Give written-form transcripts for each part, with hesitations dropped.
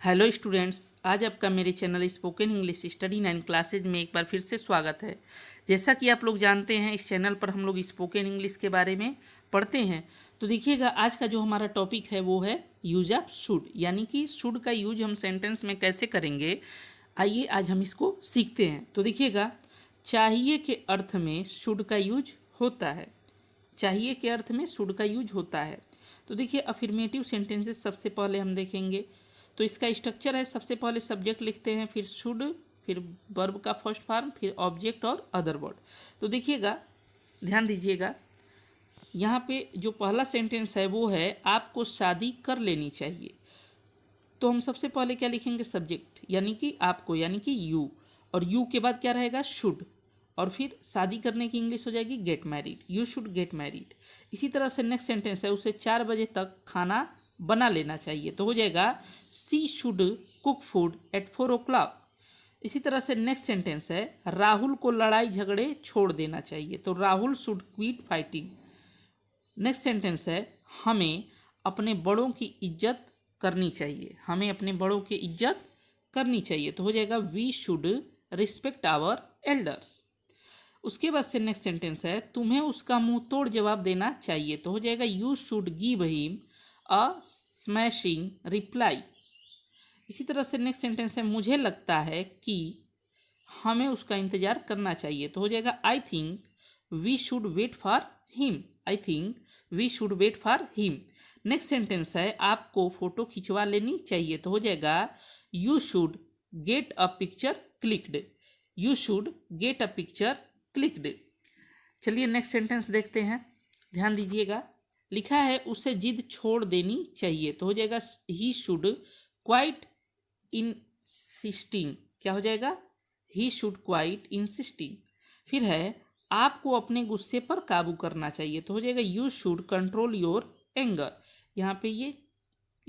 Hello students, आज आपका मेरे channel spoken English study 9 classes में एक बार फिर से स्वागत है। जैसा कि आप लोग जानते हैं, इस चैनल पर हम लोग स्पोकन इंग्लिश के बारे में पढ़ते हैं। तो देखिएगा, आज का जो हमारा टॉपिक है वो है यूज ऑफ शुड, यानी कि शुड का यूज हम सेंटेंस में कैसे करेंगे। आइए आज हम इसको सीखते हैं। तो देखिएगा, चाहिए के अर्थ में शुड का यूज होता है। चाहिए के अर्थ में शुड का यूज होता है। तो देखिए, अफर्मेटिव सेंटेंसेस सबसे पहले हम देखेंगे। तो इसका स्ट्रक्चर है, सबसे पहले सब्जेक्ट लिखते हैं, फिर शुड, फिर वर्ब का फर्स्ट फॉर्म, फिर ऑब्जेक्ट और अदर वर्ड। तो देखिएगा, ध्यान दीजिएगा, यहाँ पे जो पहला सेंटेंस है वो है आपको शादी कर लेनी चाहिए। तो हम सबसे पहले क्या लिखेंगे? सब्जेक्ट, यानी कि आपको, यानी कि यू, और यू के बाद क्या रहेगा? शुड, और फिर शादी करने की इंग्लिश हो जाएगी get married. You should get married. इसी तरह से नेक्स्ट सेंटेंस है, उसे 4 बजे तक खाना बना लेना चाहिए। तो हो जाएगा she should cook food at 4 o'clock। इसी तरह से नेक्स्ट सेंटेंस है, राहुल को लड़ाई झगड़े छोड़ देना चाहिए। तो Rahul should quit fighting. Next sentence है, हमें अपने बड़ों की इज्जत करनी चाहिए। हमें अपने बड़ों की इज्जत करनी चाहिए। तो हो जाएगा we should respect our elders. उसके बाद से नेक्स्ट सेंटेंस है, तुम्हें उसका मुंह तोड़ जवाब देना चाहिए। तो हो जाएगा you should give him a smashing reply. इसी तरह से नेक्स्ट सेंटेंस है, मुझे लगता है कि हमें उसका इंतज़ार करना चाहिए। तो हो जाएगा I think we should wait for him. I think we should wait for him. Next sentence है, आपको फ़ोटो खिंचवा लेनी चाहिए। तो हो जाएगा you should get a picture clicked. You should get a picture clicked. चलिए नेक्स्ट सेंटेंस देखते हैं, ध्यान दीजिएगा। लिखा है उसे जिद छोड़ देनी चाहिए। तो हो जाएगा ही शुड क्वाइट इंसिस्टिंग। क्या हो जाएगा? He should quite insisting. फिर है, आपको अपने गुस्से पर काबू करना चाहिए। तो हो जाएगा you should control your anger. यहाँ पे ये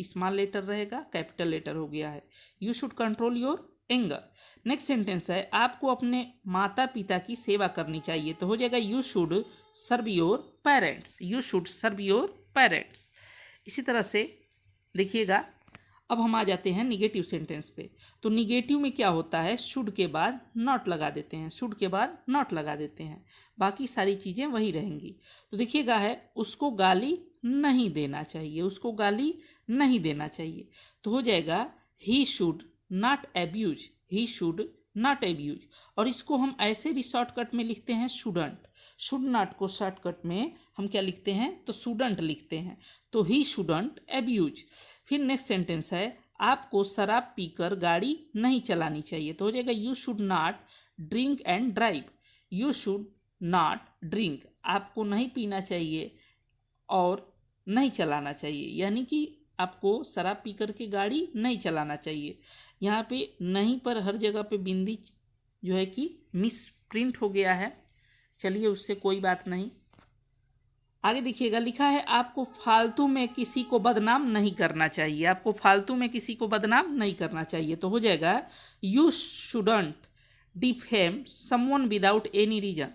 स्मॉल लेटर रहेगा, कैपिटल लेटर हो गया है। You should control your anger. Next sentence है, आपको अपने माता पिता की सेवा करनी चाहिए। तो हो जाएगा you should serve your parents. You should serve your parents. इसी तरह से देखिएगा, अब हम आ जाते हैं निगेटिव सेंटेंस पे। तो निगेटिव में क्या होता है? शुड के बाद नॉट लगा देते हैं। शुड के बाद नॉट लगा देते हैं, बाकी सारी चीज़ें वही रहेंगी। तो देखिएगा है, उसको गाली नहीं देना चाहिए। उसको गाली नहीं देना चाहिए। तो हो जाएगा he should not abuse. He should not abuse. और इसको हम ऐसे भी शॉर्टकट में लिखते हैं शुडंट। शुड नॉट को शॉर्टकट में हम क्या लिखते हैं? तो शुडंट लिखते हैं। तो ही शुडंट एब्यूज। फिर नेक्स्ट सेंटेंस है, आपको शराब पीकर गाड़ी नहीं चलानी चाहिए। तो हो जाएगा you should not drink and drive. You should not drink, आपको नहीं पीना चाहिए और नहीं चलाना चाहिए, यानी कि आपको शराब पी करके गाड़ी नहीं चलाना चाहिए। यहाँ पे नहीं पर हर जगह पे बिंदी जो है कि मिस प्रिंट हो गया है। चलिए, उससे कोई बात नहीं। आगे देखिएगा, लिखा है आपको फालतू में किसी को बदनाम नहीं करना चाहिए। आपको फालतू में किसी को बदनाम नहीं करना चाहिए। तो हो जाएगा you shouldn't defame someone without any reason.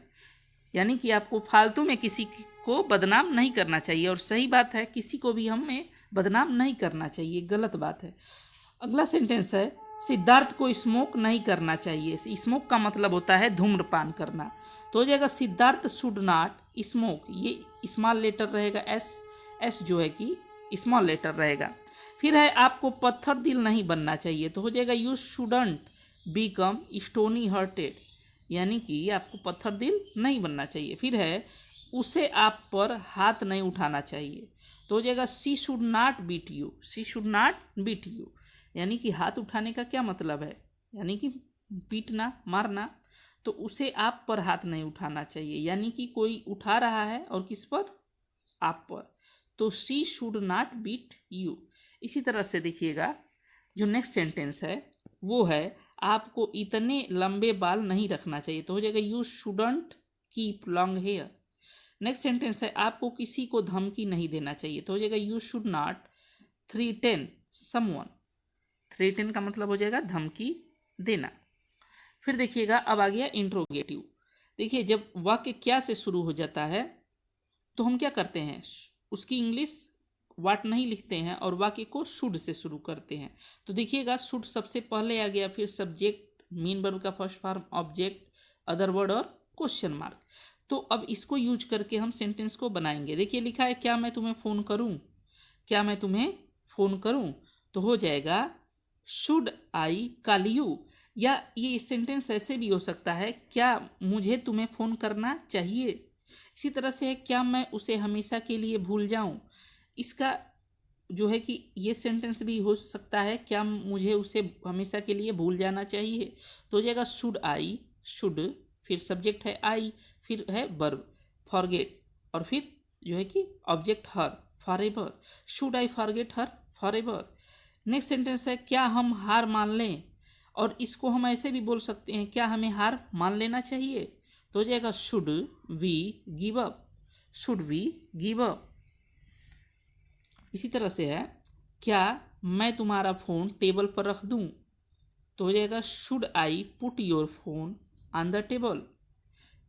यानी कि आपको फालतू में किसी को बदनाम नहीं करना चाहिए। और सही बात है, किसी को भी हमें बदनाम नहीं करना चाहिए, गलत बात है। अगला सेंटेंस है, सिद्धार्थ को स्मोक नहीं करना चाहिए। स्मोक का मतलब होता है धूम्रपान करना। तो हो जाएगा सिद्धार्थ शुड नॉट स्मोक। ये स्मॉल लेटर रहेगा, एस। एस जो है कि स्मॉल लेटर रहेगा। फिर है, आपको पत्थर दिल नहीं बनना चाहिए। तो हो जाएगा you shouldn't become stony hearted. यानी कि आपको पत्थर दिल नहीं बनना चाहिए। फिर है, उसे आप पर हाथ नहीं उठाना चाहिए। तो हो जाएगा she should not beat you. She should not beat you, यानी कि हाथ उठाने का क्या मतलब है? यानी कि पीटना, मारना। तो उसे आप पर हाथ नहीं उठाना चाहिए, यानी कि कोई उठा रहा है और किस पर? आप पर। तो she should not beat you. इसी तरह से देखिएगा, जो नेक्स्ट सेंटेंस है वो है, आपको इतने लंबे बाल नहीं रखना चाहिए। तो हो जाएगा you shouldn't keep long hair. Next sentence है, आपको किसी को धमकी नहीं देना चाहिए। तो हो जाएगा you should not threaten someone. Threaten का मतलब हो जाएगा धमकी देना। फिर देखिएगा, अब आ गया इंट्रोगेटिव। देखिए, जब वाक्य क्या से शुरू हो जाता है तो हम क्या करते हैं? उसकी इंग्लिश वाट नहीं लिखते हैं और वाक्य को शुड से शुरू करते हैं। तो देखिएगा शुड सबसे पहले आ गया, फिर सब्जेक्ट, मेन वर्ब का first form, object, other word और क्वेश्चन मार्क। तो अब इसको यूज करके हम सेंटेंस को बनाएंगे। देखिए लिखा है क्या मैं तुम्हें फ़ोन करूं, क्या मैं तुम्हें फ़ोन करूं, तो हो जाएगा शुड आई कॉल यू। या ये सेंटेंस ऐसे भी हो सकता है क्या मुझे तुम्हें फ़ोन करना चाहिए। इसी तरह से है क्या मैं उसे हमेशा के लिए भूल जाऊं। इसका जो है कि ये सेंटेंस भी हो सकता है क्या मुझे उसे हमेशा के लिए भूल जाना चाहिए। तो हो जाएगा शुड आई, शुड, फिर सब्जेक्ट है आई, फिर है वर्ब फॉरगेट, और फिर जो है कि object her, forever. Should I forget her forever. Next sentence है क्या हम हार मान लें, और इसको हम ऐसे भी बोल सकते हैं क्या हमें हार मान लेना चाहिए। तो हो जाएगा should we give up, should we give up. इसी तरह से है क्या मैं तुम्हारा फ़ोन टेबल पर रख दूं, तो हो जाएगा should I put your phone on the table.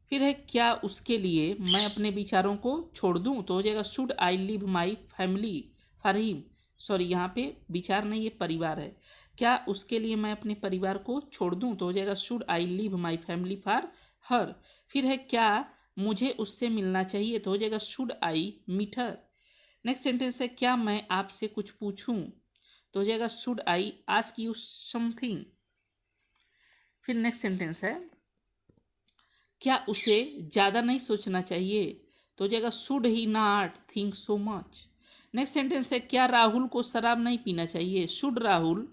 फिर है क्या उसके लिए मैं अपने विचारों को छोड़ दूं, तो हो जाएगा should I leave my family for him. Sorry, यहाँ पे विचार नहीं, ये परिवार है। क्या उसके लिए मैं अपने परिवार को छोड़ दूं, तो हो जाएगा should I leave my family for her. फिर है क्या मुझे उससे मिलना चाहिए, तो हो जाएगा should I meet her. Next sentence है क्या मैं आपसे कुछ पूछूं, तो हो जाएगा should I ask you something. फिर नेक्स्ट सेंटेंस है क्या उसे ज़्यादा नहीं सोचना चाहिए, तो हो जाएगा should he not think so much. Next sentence है क्या राहुल को शराब नहीं पीना चाहिए, शुड राहुल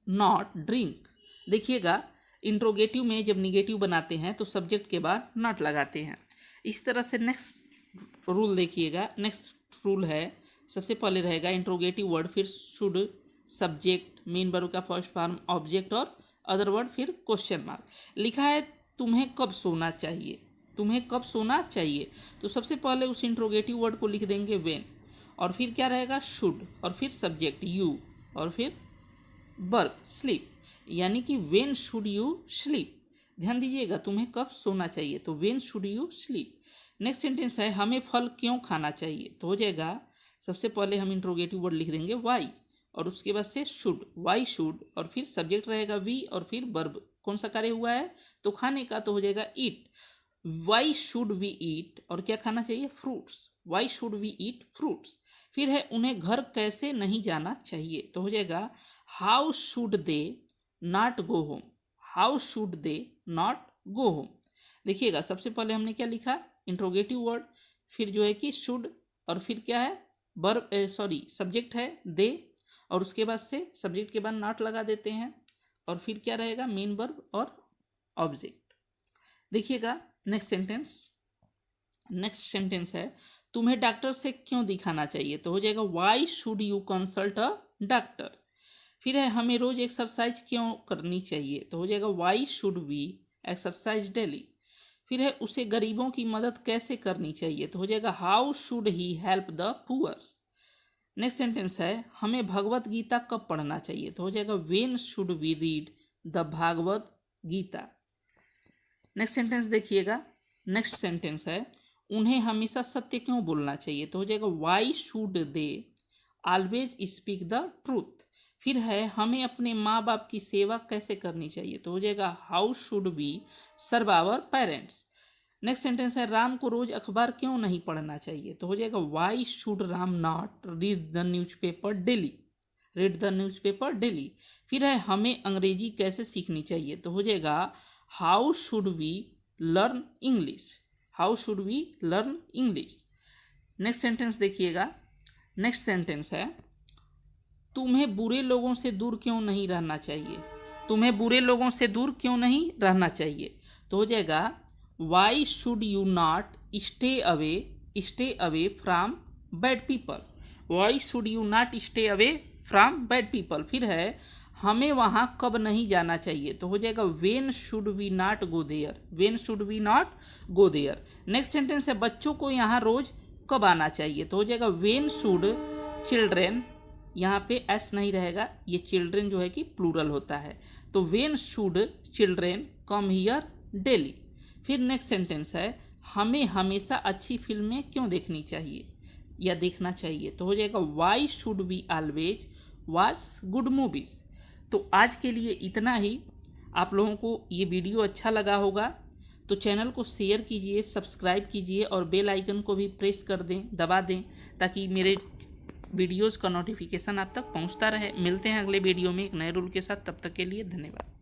नॉट ड्रिंक। देखिएगा इंट्रोगेटिव में जब निगेटिव बनाते हैं तो सब्जेक्ट के बाद नॉट लगाते हैं। इसी तरह से नेक्स्ट रूल देखिएगा, नेक्स्ट रूल है सबसे पहले रहेगा इंट्रोगेटिव वर्ड, फिर शुड, सब्जेक्ट, मेन वर्ब का फर्स्ट फॉर्म, ऑब्जेक्ट और अदर वर्ड, फिर क्वेश्चन मार्क। लिखा है तुम्हें कब सोना चाहिए, तुम्हें कब सोना चाहिए, तो सबसे पहले उस इंट्रोगेटिव वर्ड को लिख देंगे व्हेन, और फिर क्या रहेगा शुड, और फिर सब्जेक्ट यू, और फिर वर्ब स्लीप, यानी कि व्हेन शुड यू स्लीप। ध्यान दीजिएगा तुम्हें कब सोना चाहिए, तो when should you sleep. Next sentence है हमें फल क्यों खाना चाहिए, तो हो जाएगा सबसे पहले हम इंट्रोगेटिव वर्ड लिख देंगे वाई, और उसके बाद से शुड, वाई शुड, और फिर सब्जेक्ट रहेगा वी, और फिर वर्ब कौन सा कार्य हुआ है, तो खाने का, तो हो जाएगा eat. Why should we eat, और क्या खाना चाहिए, fruits, why should we eat fruits. फिर है उन्हें घर कैसे नहीं जाना चाहिए, तो हो जाएगा how should they not go home, how should they not go home. देखिएगा सबसे पहले हमने क्या लिखा, इंट्रोगेटिव वर्ड, फिर जो है कि शुड, और फिर क्या है वर्ब, सॉरी सब्जेक्ट है दे, और उसके बाद से सब्जेक्ट के बाद नॉट लगा देते हैं, और फिर क्या रहेगा मेन वर्ब और ऑब्जेक्ट। देखिएगा नेक्स्ट सेंटेंस, नेक्स्ट सेंटेंस है तुम्हें डॉक्टर से क्यों दिखाना चाहिए, तो हो जाएगा why should you consult a doctor. फिर है हमें रोज एक्सरसाइज क्यों करनी चाहिए, तो हो जाएगा why should we exercise daily. फिर है उसे गरीबों की मदद कैसे करनी चाहिए, तो हो जाएगा how should he help the poors. Next sentence है हमें भगवत गीता कब पढ़ना चाहिए, तो हो जाएगा when should we read the Bhagavad Gita. Next sentence देखिएगा, नेक्स्ट सेंटेंस है उन्हें हमेशा सत्य क्यों बोलना चाहिए, तो हो जाएगा why should they always speak the truth. फिर है हमें अपने माँ बाप की सेवा कैसे करनी चाहिए, तो हो जाएगा how should we serve our parents. Next sentence है राम को रोज अखबार क्यों नहीं पढ़ना चाहिए, तो हो जाएगा why should Ram not read the newspaper daily, read the newspaper daily. फिर है हमें अंग्रेजी कैसे सीखनी चाहिए, तो हो जाएगा how should we learn English, how should we learn English. Next sentence देखिएगा, नेक्स्ट सेंटेंस है तुम्हें बुरे लोगों से दूर क्यों नहीं रहना चाहिए, तुम्हें बुरे लोगों से दूर क्यों नहीं रहना चाहिए, तो हो जाएगा why should you not stay away from bad people, why should you not stay away from bad people. फिर है हमें वहाँ कब नहीं जाना चाहिए, तो हो जाएगा when should we not go there, when should we not go there. Next sentence है बच्चों को यहाँ रोज कब आना चाहिए, तो हो जाएगा व्हेन शुड चिल्ड्रेन, यहाँ पे एस नहीं रहेगा, ये चिल्ड्रेन जो है कि प्लूरल होता है, तो when should children come here daily. फिर नेक्स्ट सेंटेंस है हमें हमेशा अच्छी फिल्में क्यों देखनी चाहिए, या देखना चाहिए। तो हो जाएगा why should we always watch good movies. तो आज के लिए इतना ही। आप लोगों को ये वीडियो अच्छा लगा होगा तो चैनल को शेयर कीजिए, सब्सक्राइब कीजिए और बेल आइकन को भी प्रेस कर दें, दबा दें, ताकि मेरे वीडियोज़ का नोटिफिकेशन आप तक पहुंचता रहे। मिलते हैं अगले वीडियो में एक नए रूल के साथ, तब तक के लिए धन्यवाद।